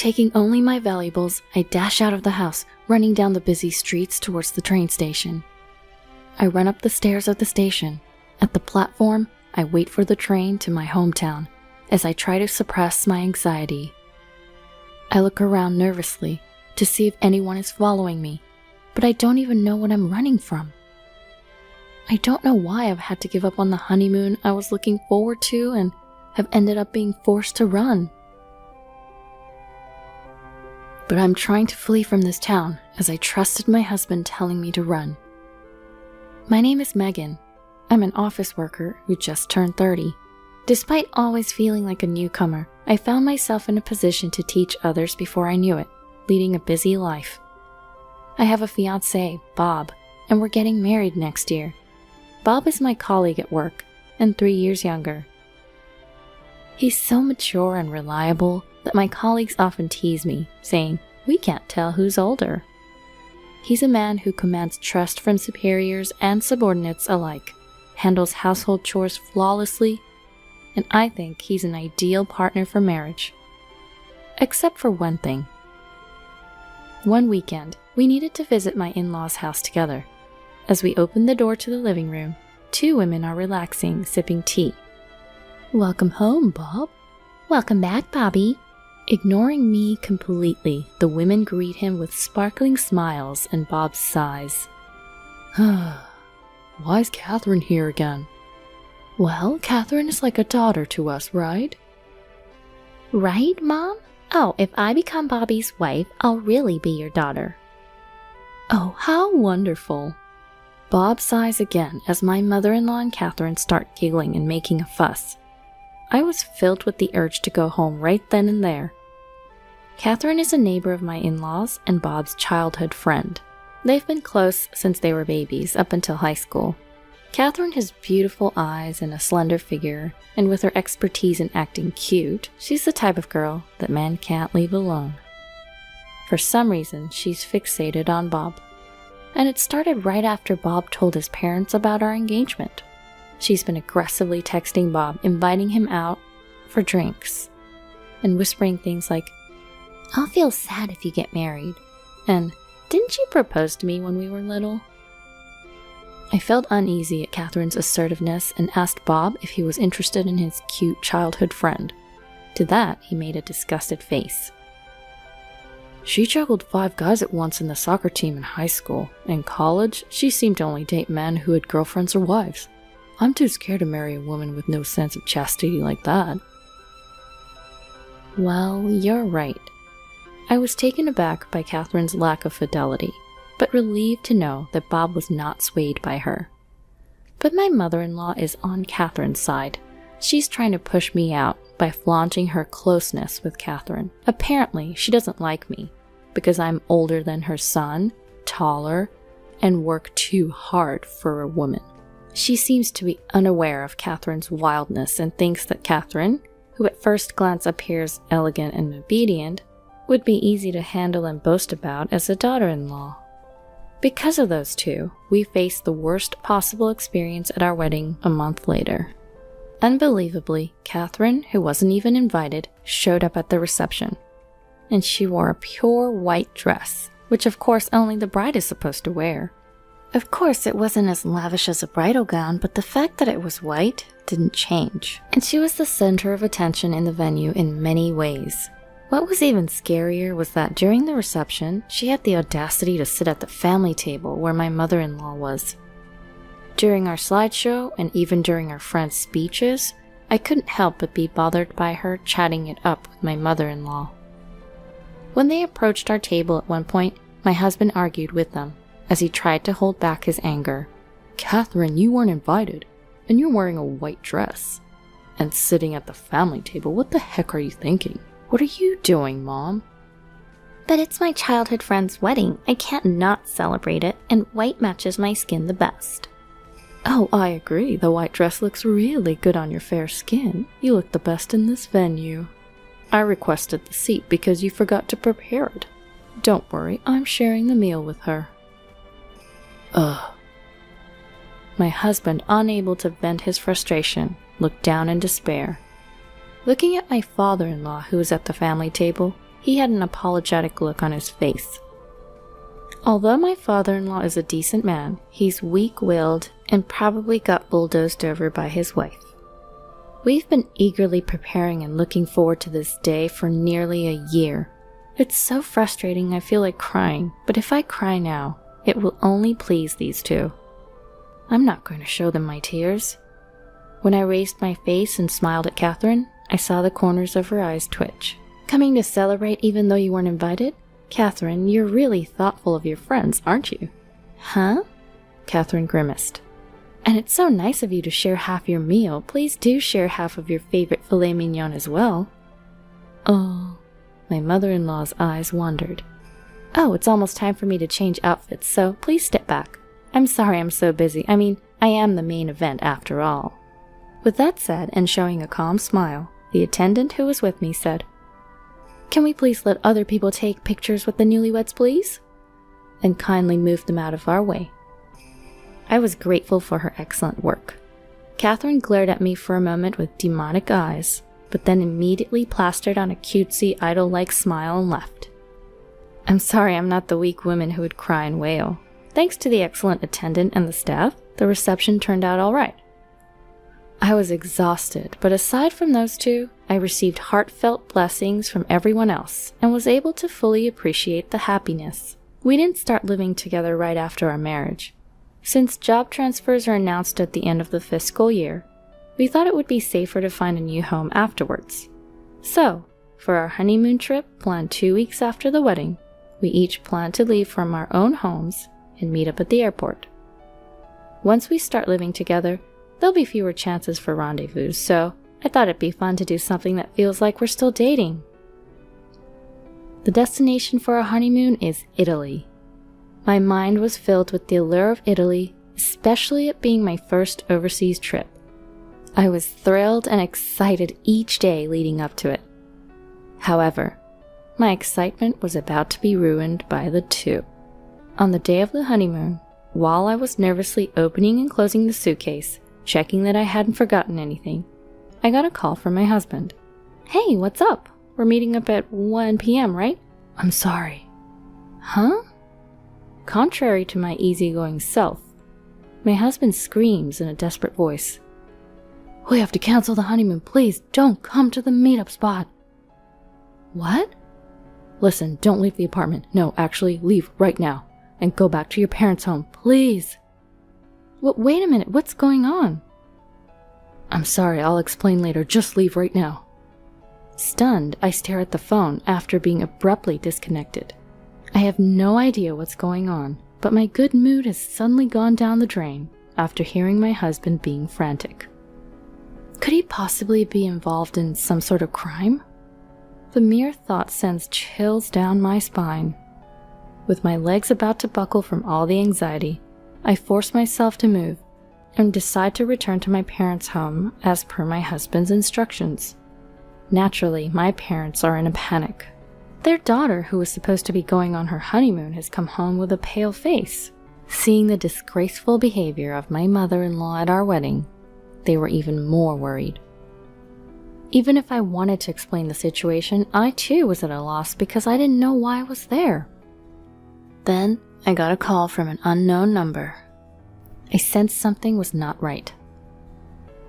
Taking only my valuables, I dash out of the house, running down the busy streets towards the train station. I run up the stairs of the station. At the platform, I wait for the train to my hometown as I try to suppress my anxiety. I look around nervously to see if anyone is following me, but I don't even know what I'm running from. I don't know why I've had to give up on the honeymoon I was looking forward to and have ended up being forced to run. But I'm trying to flee from this town as I trusted my husband telling me to run. My name is Megan. I'm an office worker who just turned 30. Despite always feeling like a newcomer, I found myself in a position to teach others before I knew it, leading a busy life. I have a fiancé, Bob, and we're getting married next year. Bob is my colleague at work and 3 years younger. He's so mature and reliable that my colleagues often tease me, saying, "We can't tell who's older." He's a man who commands trust from superiors and subordinates alike, handles household chores flawlessly, and I think he's an ideal partner for marriage. Except for one thing. One weekend, we needed to visit my in-laws' house together. As we open the door to the living room, 2 women are relaxing, sipping tea. "Welcome home, Bob." "Welcome back, Bobby." Ignoring me completely, the women greet him with sparkling smiles and Bob sighs. Why's Catherine here again? "Well, Catherine is like a daughter to us, right?" "Right, Mom? Oh, if I become Bobby's wife, I'll really be your daughter." "Oh, how wonderful." Bob sighs again as my mother-in-law and Catherine start giggling and making a fuss. I was filled with the urge to go home right then and there. Catherine is a neighbor of my in-laws and Bob's childhood friend. They've been close since they were babies, up until high school. Catherine has beautiful eyes and a slender figure, and with her expertise in acting cute, she's the type of girl that men can't leave alone. For some reason, she's fixated on Bob. And it started right after Bob told his parents about our engagement. She's been aggressively texting Bob, inviting him out for drinks, and whispering things like, "I'll feel sad if you get married," and "Didn't you propose to me when we were little?" I felt uneasy at Catherine's assertiveness and asked Bob if he was interested in his cute childhood friend. To that, he made a disgusted face. "She juggled 5 guys at once in the soccer team in high school. In college, she seemed to only date men who had girlfriends or wives. I'm too scared to marry a woman with no sense of chastity like that." Well, you're right. I was taken aback by Catherine's lack of fidelity, but relieved to know that Bob was not swayed by her. But my mother-in-law is on Catherine's side. She's trying to push me out by flaunting her closeness with Catherine. Apparently, she doesn't like me because I'm older than her son, taller, and work too hard for a woman. She seems to be unaware of Catherine's wildness and thinks that Catherine, who at first glance appears elegant and obedient, would be easy to handle and boast about as a daughter-in-law. Because of those two, we faced the worst possible experience at our wedding a month later. Unbelievably, Catherine, who wasn't even invited, showed up at the reception. And she wore a pure white dress, which of course only the bride is supposed to wear. Of course, it wasn't as lavish as a bridal gown, but the fact that it was white didn't change. And she was the center of attention in the venue in many ways. What was even scarier was that during the reception, she had the audacity to sit at the family table where my mother-in-law was. During our slideshow, and even during our friends' speeches, I couldn't help but be bothered by her chatting it up with my mother-in-law. When they approached our table at one point, my husband argued with them, as he tried to hold back his anger. "Catherine, you weren't invited, and you're wearing a white dress. And sitting at the family table, what the heck are you thinking? What are you doing, Mom?" "But it's my childhood friend's wedding. I can't not celebrate it, and white matches my skin the best." "Oh, I agree. The white dress looks really good on your fair skin. You look the best in this venue. I requested the seat because you forgot to prepare it. Don't worry, I'm sharing the meal with her." Ugh. My husband, unable to vent his frustration, looked down in despair. Looking at my father-in-law, who was at the family table, He had an apologetic look on his face. Although my father-in-law is a decent man, he's weak-willed and probably got bulldozed over by his wife. We've been eagerly preparing and looking forward to this day for nearly a year. It's so frustrating I feel like crying, but if I cry now, it will only please these two. I'm not going to show them my tears. When I raised my face and smiled at Catherine, I saw the corners of her eyes twitch. Coming to celebrate even though you weren't invited? Catherine, you're really thoughtful of your friends, aren't you? Huh? Catherine grimaced. And it's so nice of you to share half your meal. Please do share half of your favorite filet mignon as well. Oh, my mother-in-law's eyes wandered. Oh, it's almost time for me to change outfits, so please step back. I'm sorry I'm so busy. I mean, I am the main event after all. With that said, and showing a calm smile, the attendant who was with me said, "Can we please let other people take pictures with the newlyweds, please?" and kindly moved them out of our way. I was grateful for her excellent work. Catherine glared at me for a moment with demonic eyes, but then immediately plastered on a cutesy, idol-like smile and left. I'm sorry I'm not the weak woman who would cry and wail. Thanks to the excellent attendant and the staff, the reception turned out all right. I was exhausted, but aside from those two, I received heartfelt blessings from everyone else and was able to fully appreciate the happiness. We didn't start living together right after our marriage. Since job transfers are announced at the end of the fiscal year, we thought it would be safer to find a new home afterwards. So, for our honeymoon trip planned 2 weeks after the wedding, we each planned to leave from our own homes and meet up at the airport. Once we start living together, there'll be fewer chances for rendezvous, so I thought it'd be fun to do something that feels like we're still dating. The destination for our honeymoon is Italy. My mind was filled with the allure of Italy, especially it being my first overseas trip. I was thrilled and excited each day leading up to it. However, my excitement was about to be ruined by the two. On the day of the honeymoon, while I was nervously opening and closing the suitcase, checking that I hadn't forgotten anything, I got a call from my husband. "Hey, what's up? We're meeting up at 1 p.m., right?" "I'm sorry." "Huh?" Contrary to my easygoing self, my husband screams in a desperate voice, "We have to cancel the honeymoon. Please don't come to the meetup spot." "What?" "Listen, don't leave the apartment. No, actually, leave right now. And go back to your parents' home, please." Wait a minute, what's going on?" "I'm sorry, I'll explain later. Just leave right now." Stunned, I stare at the phone after being abruptly disconnected. I have no idea what's going on, but my good mood has suddenly gone down the drain after hearing my husband being frantic. Could he possibly be involved in some sort of crime? The mere thought sends chills down my spine. With my legs about to buckle from all the anxiety, I force myself to move and decide to return to my parents' home as per my husband's instructions. Naturally, my parents are in a panic. Their daughter, who was supposed to be going on her honeymoon, has come home with a pale face. Seeing the disgraceful behavior of my mother-in-law at our wedding, they were even more worried. Even if I wanted to explain the situation, I too was at a loss because I didn't know why I was there. Then I got a call from an unknown number. I sensed something was not right.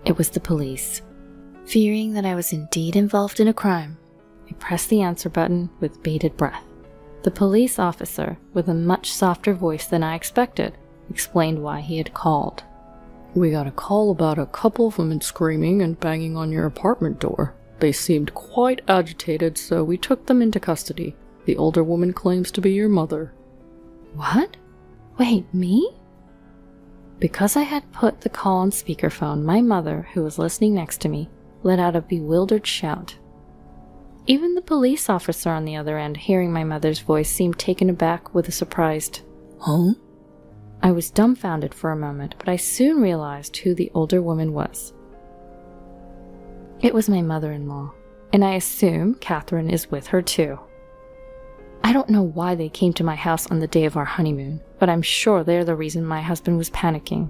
It was the police. Fearing that I was indeed involved in a crime, I pressed the answer button with bated breath. The police officer, with a much softer voice than I expected, explained why he had called. "We got a call about a couple of women screaming and banging on your apartment door. They seemed quite agitated, so we took them into custody. The older woman claims to be your mother." "What? Wait, me?" Because I had put the call on speakerphone, my mother, who was listening next to me, let out a bewildered shout. Even the police officer on the other end, hearing my mother's voice, seemed taken aback with a surprised, "Huh?" I was dumbfounded for a moment, but I soon realized who the older woman was. It was my mother-in-law, and I assume Catherine is with her too. I don't know why they came to my house on the day of our honeymoon, but I'm sure they're the reason my husband was panicking.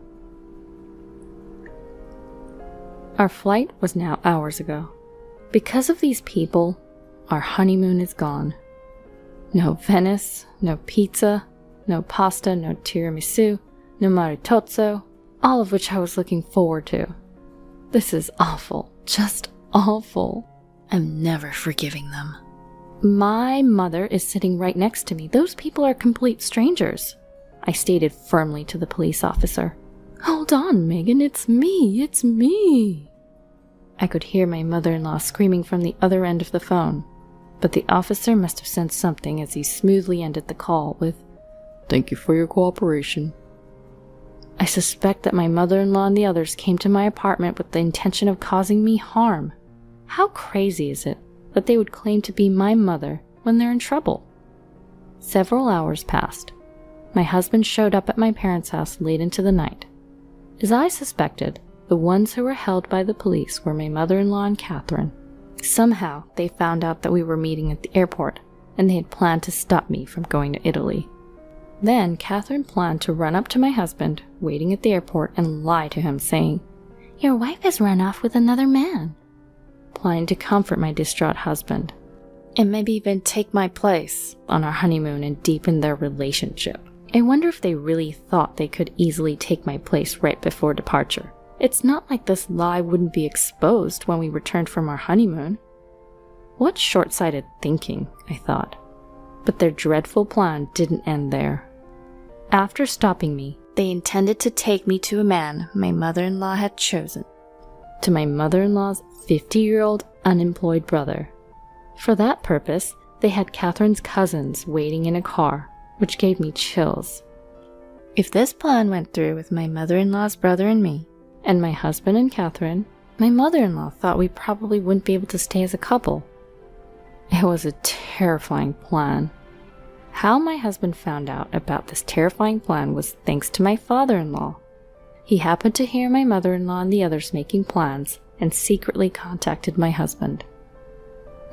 Our flight was now hours ago. Because of these people, our honeymoon is gone. No Venice, no pizza, no pasta, no tiramisu, no maritozzo, all of which I was looking forward to. This is awful, just awful. I'm never forgiving them. My mother is sitting right next to me. Those people are complete strangers, I stated firmly to the police officer. Hold on, Megan, it's me. I could hear my mother-in-law screaming from the other end of the phone, but the officer must have sensed something as he smoothly ended the call with, "Thank you for your cooperation." I suspect that my mother-in-law and the others came to my apartment with the intention of causing me harm. How crazy is it that they would claim to be my mother when they're in trouble? Several hours passed. My husband showed up at my parents' house late into the night. As I suspected, the ones who were held by the police were my mother-in-law and Catherine. Somehow, they found out that we were meeting at the airport, and they had planned to stop me from going to Italy. Then, Catherine planned to run up to my husband, waiting at the airport, and lie to him, saying, "Your wife has run off with another man," planning to comfort my distraught husband, and maybe even take my place on our honeymoon and deepen their relationship. I wonder if they really thought they could easily take my place right before departure. It's not like this lie wouldn't be exposed when we returned from our honeymoon. What short-sighted thinking, I thought. But their dreadful plan didn't end there. After stopping me, they intended to take me to a man my mother-in-law had chosen. To my mother-in-law's 50-year-old unemployed brother. For that purpose, they had Catherine's cousins waiting in a car, which gave me chills. If this plan went through with my mother-in-law's brother and me, and my husband and Catherine, my mother-in-law thought we probably wouldn't be able to stay as a couple. It was a terrifying plan. How my husband found out about this terrifying plan was thanks to my father-in-law. He happened to hear my mother-in-law and the others making plans and secretly contacted my husband.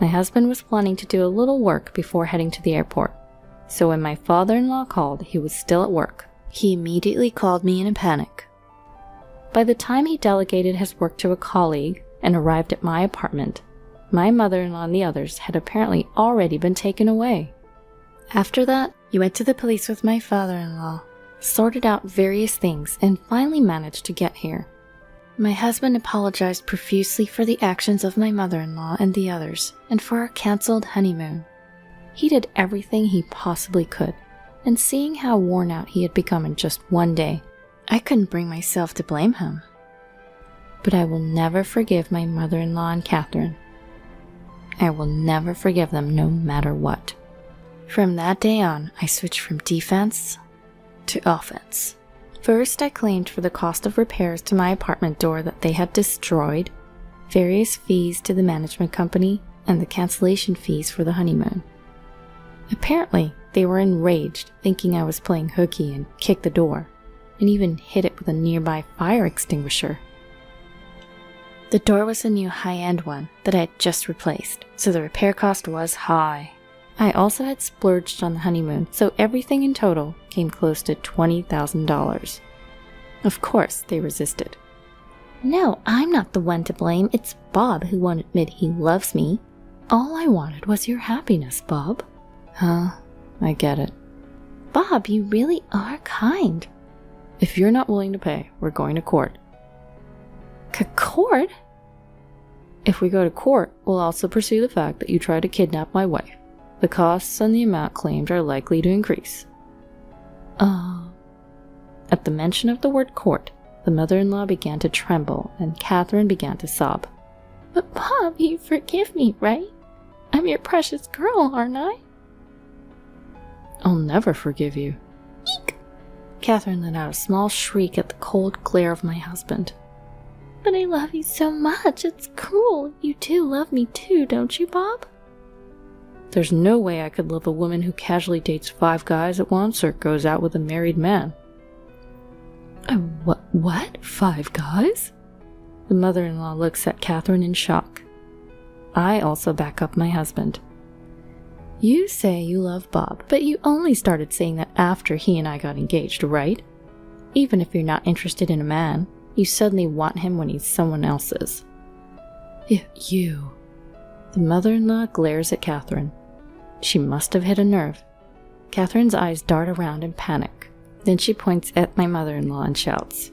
My husband was planning to do a little work before heading to the airport, so when my father-in-law called, he was still at work. He immediately called me in a panic. By the time he delegated his work to a colleague and arrived at my apartment, my mother-in-law and the others had apparently already been taken away. After that, he went to the police with my father-in-law, sorted out various things, and finally managed to get here. My husband apologized profusely for the actions of my mother-in-law and the others, and for our cancelled honeymoon. He did everything he possibly could, and seeing how worn out he had become in just one day, I couldn't bring myself to blame him. But I will never forgive my mother-in-law and Catherine. I will never forgive them no matter what. From that day on, I switched from defense to offense. First, I claimed for the cost of repairs to my apartment door that they had destroyed, various fees to the management company, and the cancellation fees for the honeymoon. Apparently, they were enraged, thinking I was playing hooky and kicked the door, and even hit it with a nearby fire extinguisher. The door was a new high-end one that I had just replaced, so the repair cost was high. I also had splurged on the honeymoon, so everything in total came close to $20,000. Of course, they resisted. "No, I'm not the one to blame. It's Bob who won't admit he loves me." All I wanted was your happiness, Bob. Huh? I get it. "Bob, you really are kind." If you're not willing to pay, we're going to court. Court? If we go to court, we'll also pursue the fact that you tried to kidnap my wife. The costs and the amount claimed are likely to increase. At the mention of the word court, the mother-in-law began to tremble and Catherine began to sob. "But Bob, you forgive me, right? I'm your precious girl, aren't I?" I'll never forgive you. Eek! Catherine let out a small shriek at the cold glare of my husband. "But I love you so much, it's cruel. You do love me too, don't you, Bob?" There's no way I could love a woman who casually dates 5 guys at once or goes out with a married man. What? 5 guys? The mother-in-law looks at Catherine in shock. I also back up my husband. You say you love Bob, but you only started saying that after he and I got engaged, right? Even if you're not interested in a man, you suddenly want him when he's someone else's. You. The mother-in-law glares at Catherine. She must have hit a nerve. Catherine's eyes dart around in panic. Then she points at my mother-in-law and shouts,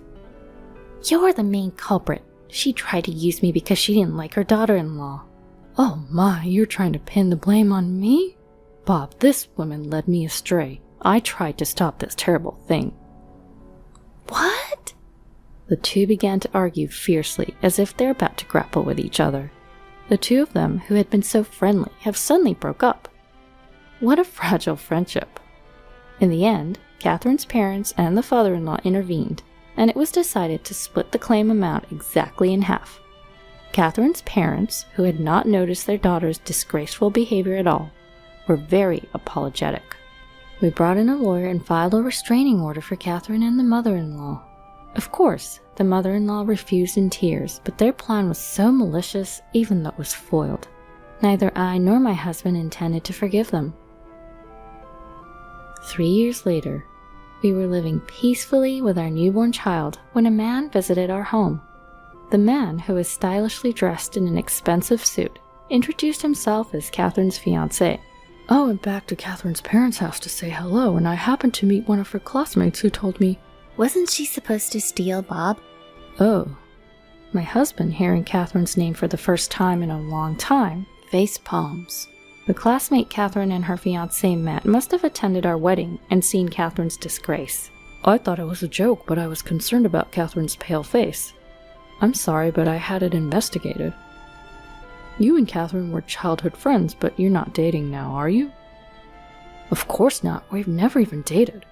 You're the main culprit. She tried to use me because she didn't like her daughter-in-law. Oh my, you're trying to pin the blame on me? Bob, this woman led me astray. I tried to stop this terrible thing. What? The two began to argue fiercely as if they're about to grapple with each other. The two of them, who had been so friendly, have suddenly broke up. What a fragile friendship. In the end, Catherine's parents and the father-in-law intervened, and it was decided to split the claim amount exactly in half. Catherine's parents, who had not noticed their daughter's disgraceful behavior at all, were very apologetic. We brought in a lawyer and filed a restraining order for Catherine and the mother-in-law. Of course, the mother-in-law refused in tears, but their plan was so malicious, even though it was foiled. Neither I nor my husband intended to forgive them. 3 years later, we were living peacefully with our newborn child when a man visited our home. The man, who was stylishly dressed in an expensive suit, introduced himself as Catherine's fiancé. I went back to Catherine's parents' house to say hello, and I happened to meet one of her classmates who told me, Wasn't she supposed to steal Bob? Oh. My husband, hearing Catherine's name for the first time in a long time, face palms. The classmate Catherine and her fiancé met must have attended our wedding and seen Catherine's disgrace. I thought it was a joke, but I was concerned about Catherine's pale face. I'm sorry, but I had it investigated. You and Catherine were childhood friends, but you're not dating now, are you? Of course not. We've never even dated.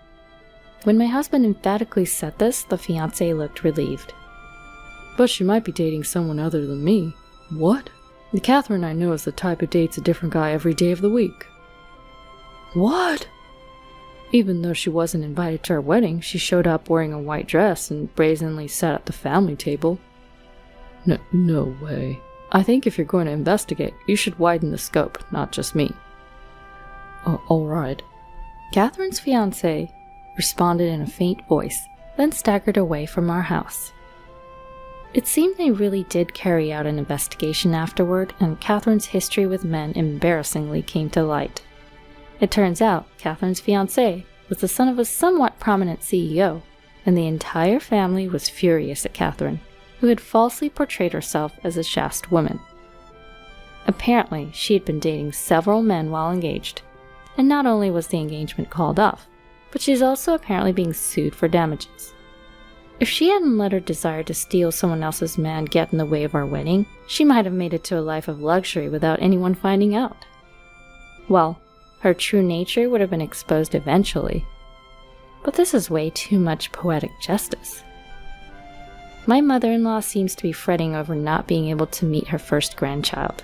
When my husband emphatically said this, the fiancé looked relieved. But she might be dating someone other than me. What? The Catherine I know is the type who dates a different guy every day of the week. What? Even though she wasn't invited to our wedding, she showed up wearing a white dress and brazenly sat at the family table. No way. I think if you're going to investigate, you should widen the scope, not just me. Oh, all right. Catherine's fiancé responded in a faint voice, then staggered away from our house. It seemed they really did carry out an investigation afterward, and Catherine's history with men embarrassingly came to light. It turns out Catherine's fiancé was the son of a somewhat prominent CEO, and the entire family was furious at Catherine, who had falsely portrayed herself as a chaste woman. Apparently, she had been dating several men while engaged, and not only was the engagement called off, but she's also apparently being sued for damages. If she hadn't let her desire to steal someone else's man get in the way of our wedding, she might have made it to a life of luxury without anyone finding out. Well, her true nature would have been exposed eventually. But this is way too much poetic justice. My mother-in-law seems to be fretting over not being able to meet her first grandchild.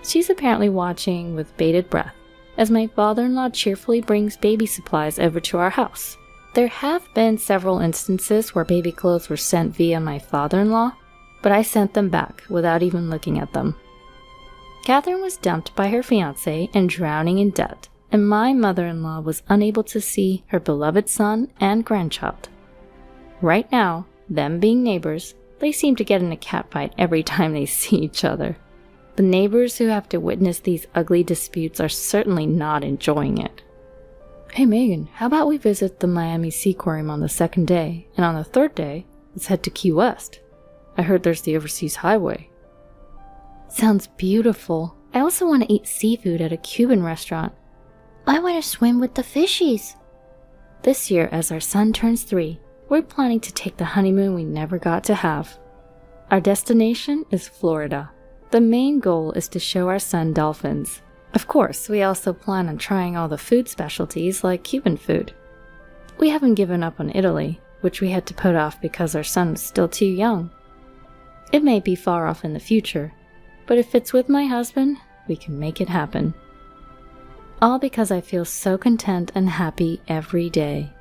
She's apparently watching with bated breath as my father-in-law cheerfully brings baby supplies over to our house. There have been several instances where baby clothes were sent via my father-in-law, but I sent them back without even looking at them. Catherine was dumped by her fiancé and drowning in debt, and my mother-in-law was unable to see her beloved son and grandchild. Right now, them being neighbors, they seem to get in a catfight every time they see each other. The neighbors who have to witness these ugly disputes are certainly not enjoying it. Hey Megan, how about we visit the Miami Seaquarium on the second day, and on the third day, let's head to Key West. I heard there's the Overseas Highway. Sounds beautiful. I also want to eat seafood at a Cuban restaurant. I want to swim with the fishies. This year, as our son turns 3, we're planning to take the honeymoon we never got to have. Our destination is Florida. The main goal is to show our son dolphins. Of course, we also plan on trying all the food specialties like Cuban food. We haven't given up on Italy, which we had to put off because our son was still too young. It may be far off in the future, but if it's with my husband, we can make it happen. All because I feel so content and happy every day.